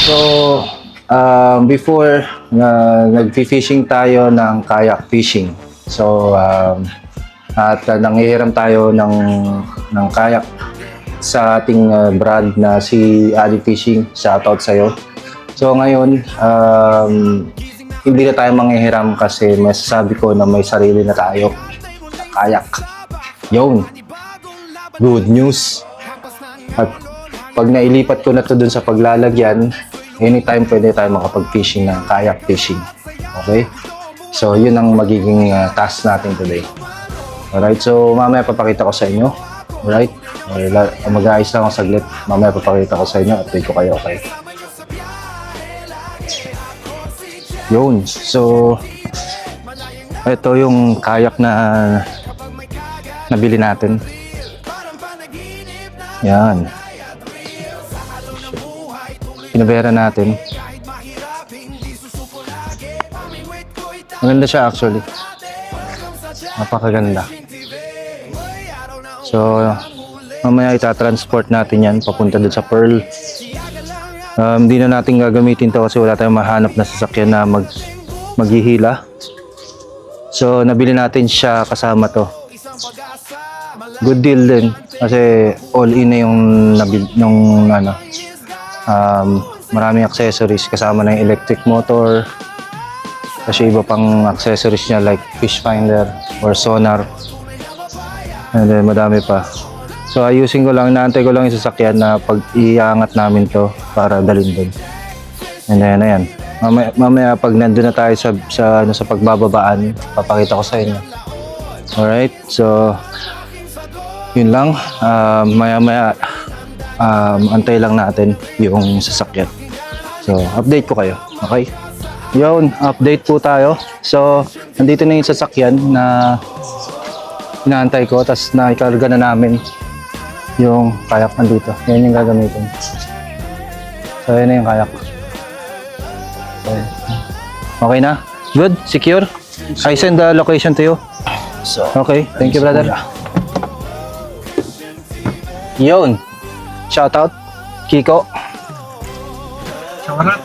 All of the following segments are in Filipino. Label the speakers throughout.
Speaker 1: So, before nag-fishing tayo ng kayak fishing. So, at nanghihiram tayo ng kayak sa ating brand na si Ali Fishing. Shoutout sa'yo. So, ngayon, hindi na tayo manghihiram kasi masasabi ko na may sarili na tayo na kayak. Yun. Good news. At pag nailipat ko na to dun sa paglalagyan, anytime pwede tayo makapag-fishing ng kayak fishing. Okay? So, yun ang magiging task natin today. Alright, so mamaya papakita ko sa inyo. Alright? Mag-aayos lang ako saglit. Mamaya papakita ko sa inyo. Update ko kayo, okay? Yun. So, ito yung kayak na nabili natin. Yan. Pinabayaran natin. Maganda siya actually. Napakaganda. So, mamaya itatransport natin yan papunta doon sa Pearl. Hindi na natin gagamitin to kasi wala tayong mahanap na sasakyan na maghihila. So, nabili natin siya kasama to. Good deal din kasi all in na yung maraming accessories kasama na yung electric motor kasi iba pang accessories niya like fish finder or sonar and then madami pa. So ayusin ko lang, inaantay ko lang yung sasakyan na pag iangat namin to para dalhin doon. And then ayan, mamaya pag nandun na tayo sa pagbababaan, papakita ko sa inyo. Alright, so yun lang. Maya antay lang natin yung sasakyan. So update ko kayo, okay? Yun, update po tayo. So nandito na yung sasakyan na inaantay ko, tapos naikarga na namin yung kayak nandito. Yan yung gagamitin. So yan na yung kayak. Okay na? Good? Secure? I send the location to you. So, okay, thank you brother. Yun. Shoutout Kiko.
Speaker 2: Shoutout.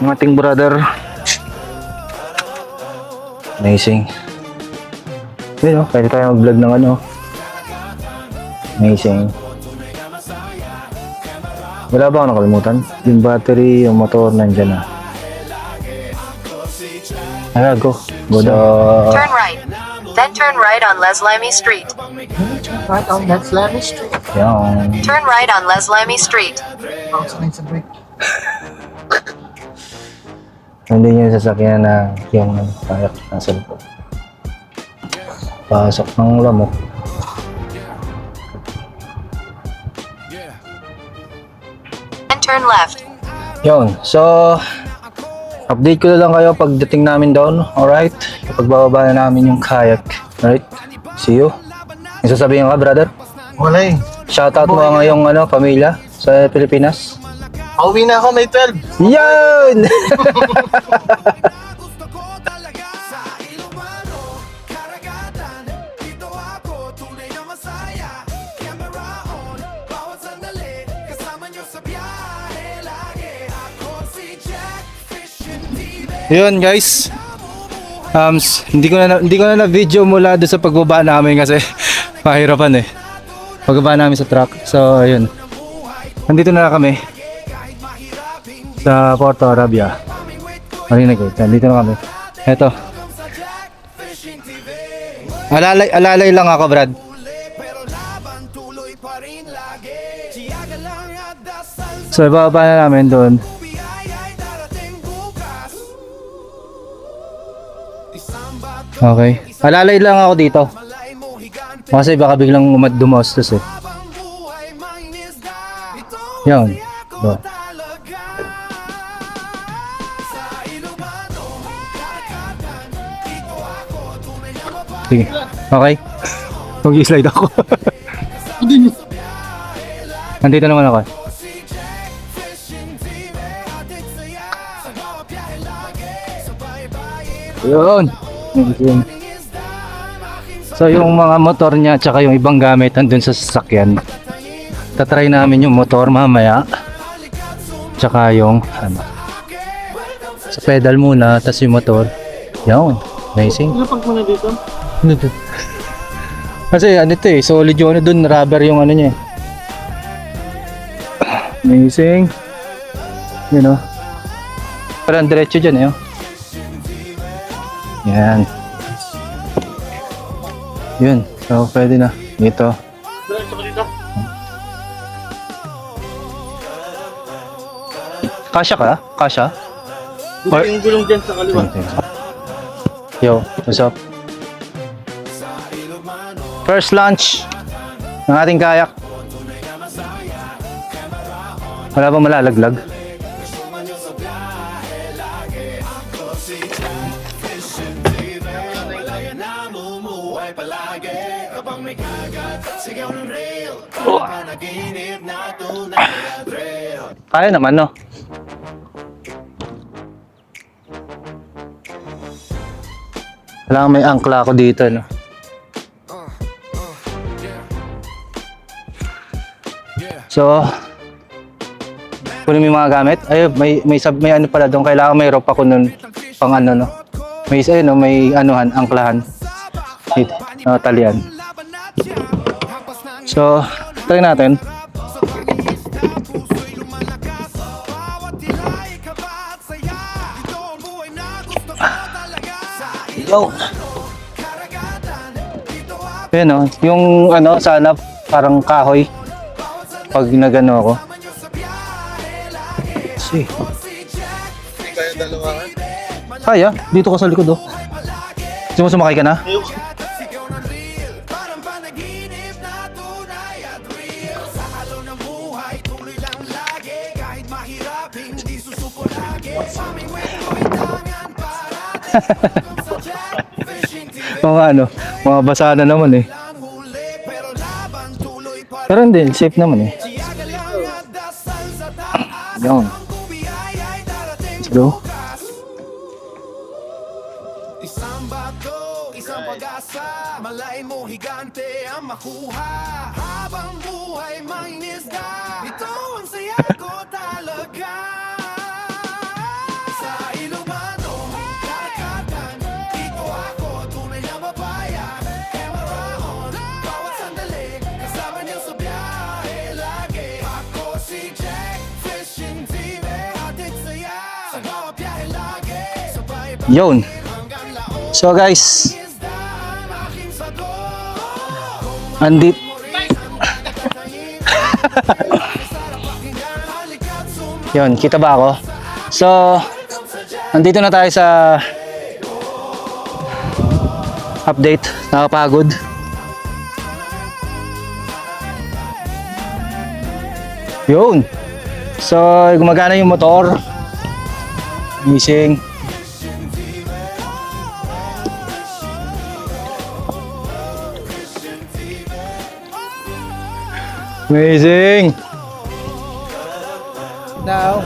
Speaker 1: Ang ating brother. Amazing. Yun o, pwede tayo mag-vlog ng ano. Amazing. Wala ba ako nakalimutan? Yung battery, yung motor, nandyan na. Ayan, go. Go down.
Speaker 3: Turn right. Then turn right on Leslamy Street.
Speaker 2: Right on Leslamy Street.
Speaker 1: Yan.
Speaker 3: Turn right on Leslamy Street.
Speaker 2: Sanay sa break.
Speaker 1: Nandun yung sasakyan na yung kayak nasa likod. Pasok ng lamok.
Speaker 3: And turn left.
Speaker 1: Yun. So, update ko na lang kayo pagdating namin down. Alright? Kapag bababa na namin yung kayak. Alright? See you. May sasabihin ka, brother?
Speaker 2: Wala eh.
Speaker 1: Shoutout mo nga yung pamilya sa Pilipinas.
Speaker 2: Pauwi na ako, May 12.
Speaker 1: Yun! Yun guys. Hindi ko na video mula doon sa pagbaba namin kasi mahirapan eh. Pagbaba namin sa truck. So ayun. Nandito na kami sa Porto Arabia. Marinig ko. Nandito na kami. Eto. Alalay lang ako, Brad. So ibaba na namin doon. Okay. Alalay lang ako dito. Kasi baka biglang dumastos eh. Yan. Go. Sige. Okay. Mag-i-slide ako. Nandito naman ako. Yun. So yung mga motor niya tsaka yung ibang gamit andun sa sasakyan. Tatry namin yung motor mamaya. Tsaka yung ano, sa pedal muna, tas yung motor. Yun, amazing.
Speaker 2: Ano pag muna dito?
Speaker 1: Ano to? Kasi ano to eh, solid yung ano dun, rubber yung ano niya eh. Amazing. You know. Parang diretso dyan eh. Oh. Yan. Yun. So, pwede na. Dito.
Speaker 2: Diretso ka dito.
Speaker 1: Kasya ka? Kasya?
Speaker 2: Buti yung gulong dyan sa kaliwa.
Speaker 1: Yo, what's up? First launch ng ating kayak. Wala bang malalaglag? Kaya naman, no? Kailangan may angkla ako dito, no? So, kunin mo yung mga gamit. Ay, may ano pala doon. Kailangan may rope ako nun. Pang ano, no? May isa, no? May anuhan, angklahan. Dito, talian. So, try natin. Yo! Yun, no? Yung ano, sana parang kahoy. Pag nagano ako. See.
Speaker 2: Kaya dalawa ka?
Speaker 1: Kaya, dito ka sa likod, oh. Gusto mo sumakay ka na?
Speaker 2: Ayoko.
Speaker 1: Mga ano, mga basa na naman eh. Pero hindi, safe naman eh. Yun. Let's go.
Speaker 4: Isang bato, isang pag-asa, malain mo higante ang makuha. Habang buhay mangingisda, ito ang saya ko talaga. Sa Ilocano, karagatan, dito ako tunay na babayan. Camera on, bawat sandali, kasama niyo sa biyahe lagi. Ako si Jack, fishing TV, hatid saya. Sa bawat biyahe lagi, sabay ba
Speaker 1: Yun.
Speaker 4: hanggang laon.
Speaker 1: So guys,
Speaker 4: Isda ang aking sagot.
Speaker 1: andit. Yun, kita ba ako? So, andito na tayo sa update. Nakapagod. Yun. So, gumagana yung motor. Amazing. Amazing. Now,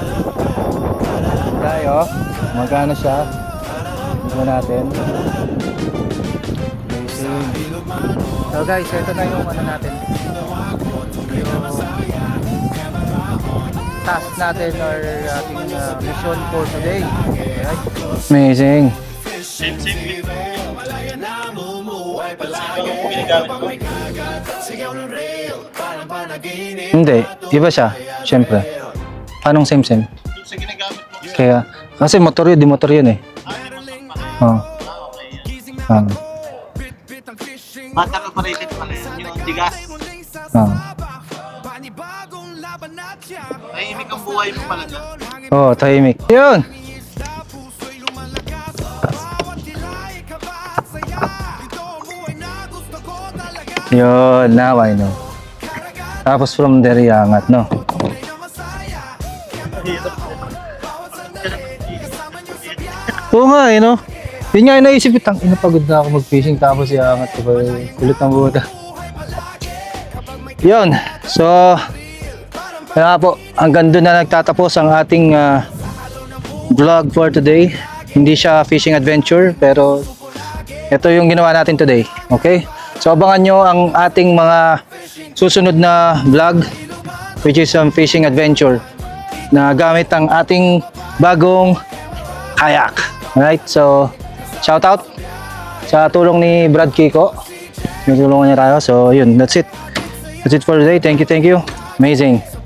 Speaker 1: tayo, magana siya. Tignan natin. Amazing. So guys, ito na yung ano natin. Yung task natin or ating mission for today. Alright. Amazing. Hindi, iba siya. Siyempre. Anong same-same?
Speaker 2: Sa ginagamit mo.
Speaker 1: Kaya, kasi motor yun, di motor yun eh. Oh.
Speaker 2: Bata ka pa rin pala yan. Yung tigas. Tahimik ang buhay mo pala dyan.
Speaker 1: Oh, tahimik. Yun! Yun, now I know. Tapos from there, iangat, no? Oo nga, eh, no? Yun nga yung naisip ko, tangina pagod na ako mag-fishing tapos iangat ko. Kulit ng buta. Yun, so, kaya po, hanggang doon na nagtatapos ang ating vlog for today. Hindi siya fishing adventure, pero ito yung ginawa natin today. Okay? So, abangan nyo ang ating mga susunod na vlog, which is fishing adventure. na gamit ang ating bagong kayak. Alright, so shout out sa tulong ni Brad Kiko. Tinulungan niya tayo. So yun, that's it. That's it for today. Thank you, thank you. Amazing.